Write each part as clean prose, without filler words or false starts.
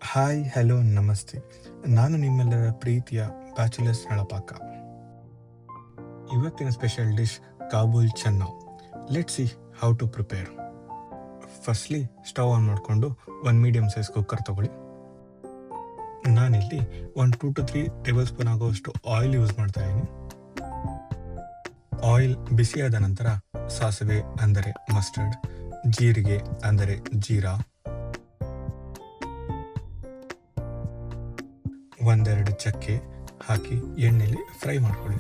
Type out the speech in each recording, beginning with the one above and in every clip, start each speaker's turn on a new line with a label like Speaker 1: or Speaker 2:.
Speaker 1: Hi, hello, ನಮಸ್ತೆ. ನಾನು ನಿಮ್ಮೆಲ್ಲರ ಪ್ರೀತಿಯ ಬ್ಯಾಚುಲರ್ಸ್ ನಳಪಾಕ. ಇವತ್ತಿನ special dish Kabul chana. Let see how to prepare. Firstly stove on ಮಾಡಿಕೊಂಡು ಒಂದು ಮೀಡಿಯಮ್ ಸೈಜ್ ಕುಕ್ಕರ್ ತಗೊಳ್ಳಿ. ನಾನಿಲ್ಲಿ 1 to 3 ಟೇಬಲ್ ಸ್ಪೂನ್ ಆಗುವಷ್ಟು ಆಯಿಲ್ ಯೂಸ್ ಮಾಡ್ತಾ ಇದ್ದೀನಿ. ಆಯಿಲ್ ಬಿಸಿಯಾದ ನಂತರ ಸಾಸಿವೆ ಅಂದರೆ ಮಸ್ಟರ್ಡ್, ಜೀರಿಗೆ ಅಂದರೆ ಜೀರಾ, ಒಂದೆರಡು ಚಕ್ಕೆ ಹಾಕಿ ಎಣ್ಣೆಲಿ ಫ್ರೈ ಮಾಡ್ಕೊಳ್ಳಿ.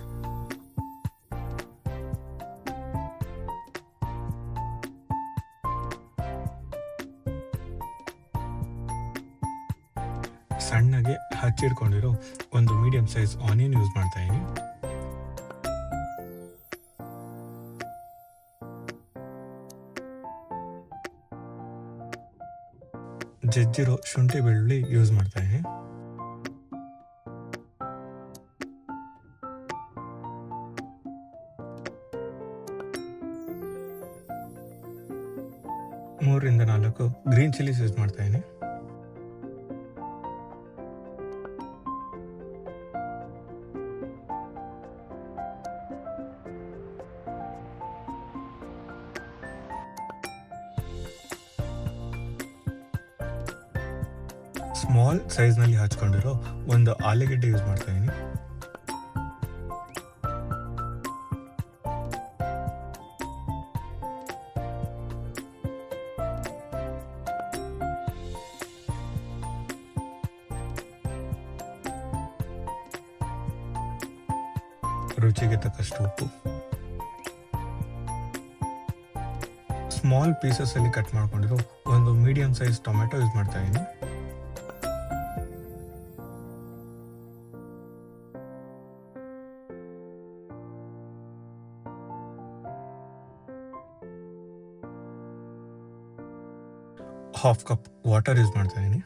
Speaker 1: ಸಣ್ಣಗೆ ಹಚ್ಚಿಡ್ಕೊಂಡಿರೋ ಒಂದು ಮೀಡಿಯಂ ಸೈಜ್ ಆನಿಯನ್ ಯೂಸ್ ಮಾಡ್ತಾ ಇದ್ದೀನಿ. ಜಜ್ಜಿರೋ ಶುಂಠಿ ಬೆಳ್ಳುಳ್ಳಿ ಯೂಸ್ ಮಾಡ್ತಾ ಇದ್ದೀನಿ. ಮೂರರಿಂದ 4 ಗ್ರೀನ್ ಚಿಲ್ಲೀಸ್ ಯೂಸ್ ಮಾಡ್ತಾ ಇದ್ದೀನಿ. ಸ್ಮಾಲ್ ಸೈಜ್ನಲ್ಲಿ ಹಚ್ಕೊಂಡಿರೋ ಒಂದು ಆಲೂಗೆಡ್ಡೆ ಯೂಸ್ ಮಾಡ್ತಾ ಇದ್ದೀನಿ. ರುಚಿಗೆ ತಕ್ಕಷ್ಟು ಉಪ್ಪು. ಸ್ಮಾಲ್ ಪೀಸಸ್ ಅಲ್ಲಿ ಕಟ್ ಮಾಡ್ಕೊಂಡಿರೋ ಒಂದು ಮೀಡಿಯಂ ಸೈಜ್ ಟೊಮೆಟೊ ಯೂಸ್ ಮಾಡ್ತಾ ಇದ್ದೀನಿ. ಹಾಫ್ ಕಪ್ ವಾಟರ್ ಯೂಸ್ ಮಾಡ್ತಾ ಇದ್ದೀನಿ.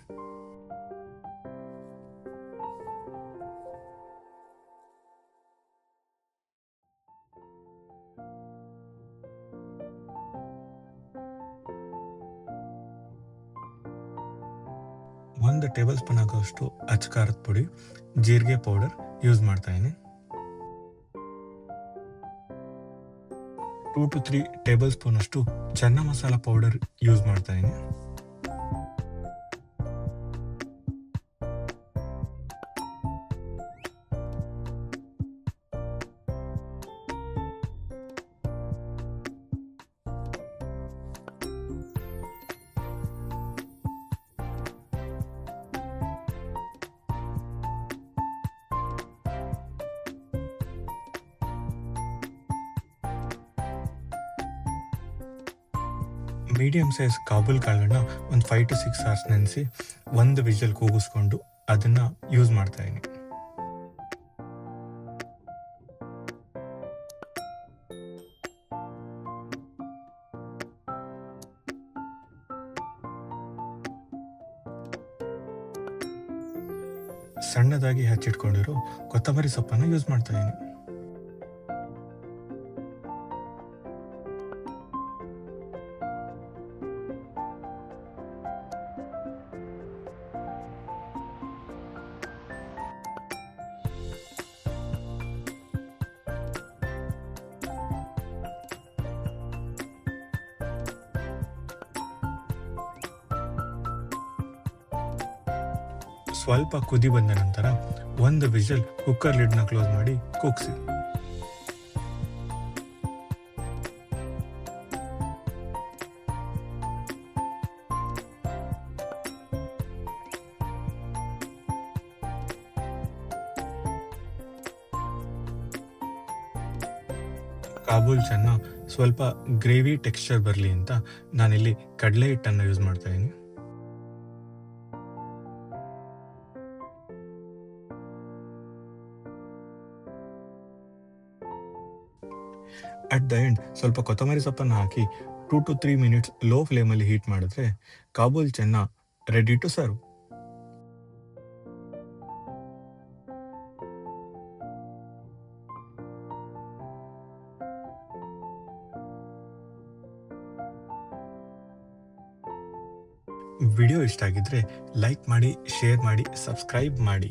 Speaker 1: ಒಂದು ಟೇಬಲ್ ಸ್ಪೂನ್ ಆಗುವಷ್ಟು ಅಚ್ಕಾರದ ಪುಡಿ, ಜೀರಿಗೆ ಪೌಡರ್ ಯೂಸ್ ಮಾಡ್ತಾ ಇದ್ದೀನಿ. 2 to 3 ಟೇಬಲ್ ಸ್ಪೂನ್ ಅಷ್ಟು ಚೆನ್ನ ಮಸಾಲ ಪೌಡರ್ ಯೂಸ್ ಮಾಡ್ತಾ ಇದ್ದೀನಿ. ಮೀಡಿಯಂ ಸೈಜ್ ಕಾಬೂಲ್ ಕಾಳನ್ನ ಒಂದು 5 to 6 hours ನೆನೆಸಿ ಒಂದು ವಿಜಲ್ ಕೂಗಿಸ್ಕೊಂಡು ಅದನ್ನ ಯೂಸ್ ಮಾಡ್ತಾ ಇದ್ದೀನಿ. ಸಣ್ಣದಾಗಿ ಹಚ್ಚಿಟ್ಕೊಂಡಿರೋ ಕೊತ್ತಂಬರಿ ಸೊಪ್ಪನ್ನು ಯೂಸ್ ಮಾಡ್ತಾ ಇದ್ದೀನಿ. ಸ್ವಲ್ಪ ಕುದಿ ಬಂದ ನಂತರ ಒಂದು ವಿಜಲ್ ಕುಕ್ಕರ್ ಲಿಡ್ನ ಕ್ಲೋಸ್ ಮಾಡಿ ಕೂಗಿಸಿ. ಕಾಬೂಲ್ ಚೆನ್ನ ಸ್ವಲ್ಪ ಗ್ರೇವಿ ಟೆಕ್ಸ್ಚರ್ ಬರಲಿ ಅಂತ ನಾನಿಲ್ಲಿ ಕಡಲೆ ಹಿಟ್ಟನ್ನು ಯೂಸ್ ಮಾಡ್ತಾ ಇದ್ದೀನಿ. ಅಟ್ ದ ಎಂಡ್ ಸ್ವಲ್ಪ ಕೊತ್ತಂಬರಿ ಸೊಪ್ಪನ್ನು ಹಾಕಿ 2 to 3 minutes ಲೋ ಫ್ಲೇಮಲ್ಲಿ ಹೀಟ್ ಮಾಡಿದ್ರೆ ಕಾಬೂಲ್ ಚೆನ್ನ ರೆಡಿ ಟು ಸರ್ವ್. ವಿಡಿಯೋ ಇಷ್ಟ ಆಗಿದ್ರೆ ಲೈಕ್ ಮಾಡಿ, ಶೇರ್ ಮಾಡಿ, ಸಬ್ಸ್ಕ್ರೈಬ್ ಮಾಡಿ.